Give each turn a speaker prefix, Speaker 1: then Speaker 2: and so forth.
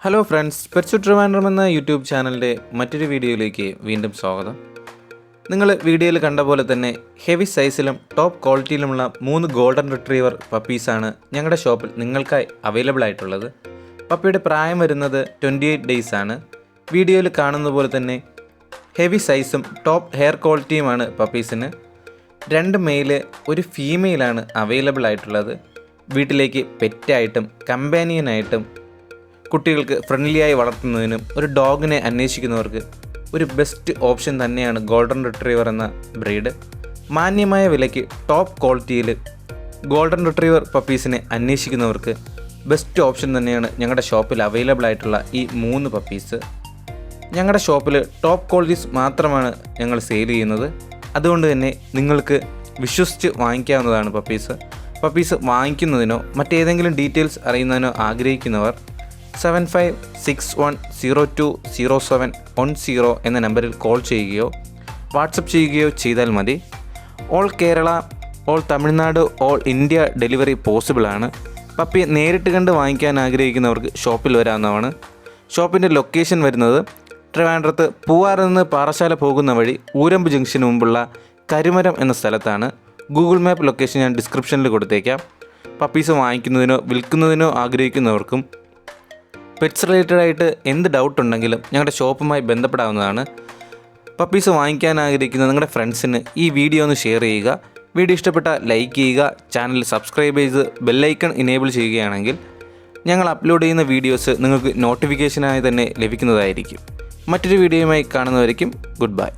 Speaker 1: Hello friends, pets Trivandrum എന്ന YouTube ചാനലിൻ്റെ മറ്റൊരു വീഡിയോയിലേക്ക് വീണ്ടും സ്വാഗതം. നിങ്ങൾ വീഡിയോയിൽ കണ്ട പോലെ തന്നെ ഹെവി സൈസിലും ടോപ്പ് ക്വാളിറ്റിയിലുമുള്ള 3 ഗോൾഡൻ റിട്രീവർ പപ്പീസാണ് ഞങ്ങളുടെ ഷോപ്പിൽ നിങ്ങൾക്കായി അവൈലബിൾ ആയിട്ടുള്ളത്. പപ്പിയുടെ പ്രായം വരുന്നത് 28 ഡേയ്സ് ആണ്. വീഡിയോയിൽ കാണുന്ന പോലെ തന്നെ ഹെവി സൈസും ടോപ്പ് ഹെയർ ക്വാളിറ്റിയുമാണ് പപ്പീസിന്. 2 മെയില് 1 ഫീമെയിലാണ് അവൈലബിൾ ആയിട്ടുള്ളത്. വീട്ടിലേക്ക് പെറ്റായിട്ടും കമ്പാനിയനായിട്ടും കുട്ടികൾക്ക് ഫ്രണ്ട്ലിയായി വളർത്തുന്നതിനും ഒരു ഡോഗിനെ അന്വേഷിക്കുന്നവർക്ക് ഒരു ബെസ്റ്റ് ഓപ്ഷൻ തന്നെയാണ് ഗോൾഡൻ റിട്രീവർ എന്ന ബ്രീഡ്. മാന്യമായ വിലയ്ക്ക് ടോപ്പ് ക്വാളിറ്റിയിൽ ഗോൾഡൻ റിട്രീവർ പപ്പീസിനെ അന്വേഷിക്കുന്നവർക്ക് ബെസ്റ്റ് ഓപ്ഷൻ തന്നെയാണ് ഞങ്ങളുടെ ഷോപ്പിൽ അവൈലബിൾ ആയിട്ടുള്ള ഈ 3 പപ്പീസ്. ഞങ്ങളുടെ ഷോപ്പിൽ ടോപ്പ് ക്വാളിറ്റീസ് മാത്രമാണ് ഞങ്ങൾ സെയിൽ ചെയ്യുന്നത്. അതുകൊണ്ട് തന്നെ നിങ്ങൾക്ക് വിശ്വസിച്ച് വാങ്ങിക്കാവുന്നതാണ് പപ്പീസ് വാങ്ങിക്കുന്നതിനോ മറ്റേതെങ്കിലും ഡീറ്റെയിൽസ് അറിയുന്നതിനോ ആഗ്രഹിക്കുന്നവർ 7561020710 എന്ന നമ്പറിൽ കോൾ ചെയ്യുകയോ വാട്സപ്പ് ചെയ്യുകയോ ചെയ്താൽ മതി. All Kerala, all Tamil Nadu, all India delivery പോസിബിളാണ്. പപ്പിയെ നേരിട്ട് കണ്ട് വാങ്ങിക്കാൻ ആഗ്രഹിക്കുന്നവർക്ക് ഷോപ്പിൽ വരാവുന്നതാണ്. ഷോപ്പിൻ്റെ ലൊക്കേഷൻ വരുന്നത് ട്രിവാൻഡ്രത്ത് പൂവാറിൽ നിന്ന് പാറശാല പോകുന്ന വഴി ഊരമ്പ് ജംഗ്ഷന് മുമ്പുള്ള കരുമരം എന്ന സ്ഥലത്താണ്. ഗൂഗിൾ മാപ്പ് ലൊക്കേഷൻ ഞാൻ ഡിസ്ക്രിപ്ഷനിൽ കൊടുത്തേക്കാം. പപ്പീസ് വാങ്ങിക്കുന്നതിനോ വിൽക്കുന്നതിനോ ആഗ്രഹിക്കുന്നവർക്കും പെറ്റ്സ് റിലേറ്റഡ് ആയിട്ട് എന്ത് ഡൗട്ട് ഉണ്ടെങ്കിലും ഞങ്ങളുടെ ഷോപ്പുമായി ബന്ധപ്പെടാവുന്നതാണ്. പപ്പീസ് വാങ്ങിക്കാൻ ആഗ്രഹിക്കുന്ന നിങ്ങളുടെ ഫ്രണ്ട്സിന് ഈ വീഡിയോ ഒന്ന് ഷെയർ ചെയ്യുക. വീഡിയോ ഇഷ്ടപ്പെട്ടാൽ ലൈക്ക് ചെയ്യുക. ചാനൽ സബ്സ്ക്രൈബ് ചെയ്ത് ബെല്ലൈക്കൺ ഇനേബിൾ ചെയ്യുകയാണെങ്കിൽ ഞങ്ങൾ അപ്ലോഡ് ചെയ്യുന്ന വീഡിയോസ് നിങ്ങൾക്ക് നോട്ടിഫിക്കേഷനായി തന്നെ ലഭിക്കുന്നതായിരിക്കും. മറ്റൊരു വീഡിയോയുമായി കാണുന്നവരേക്കും ഗുഡ് ബൈ.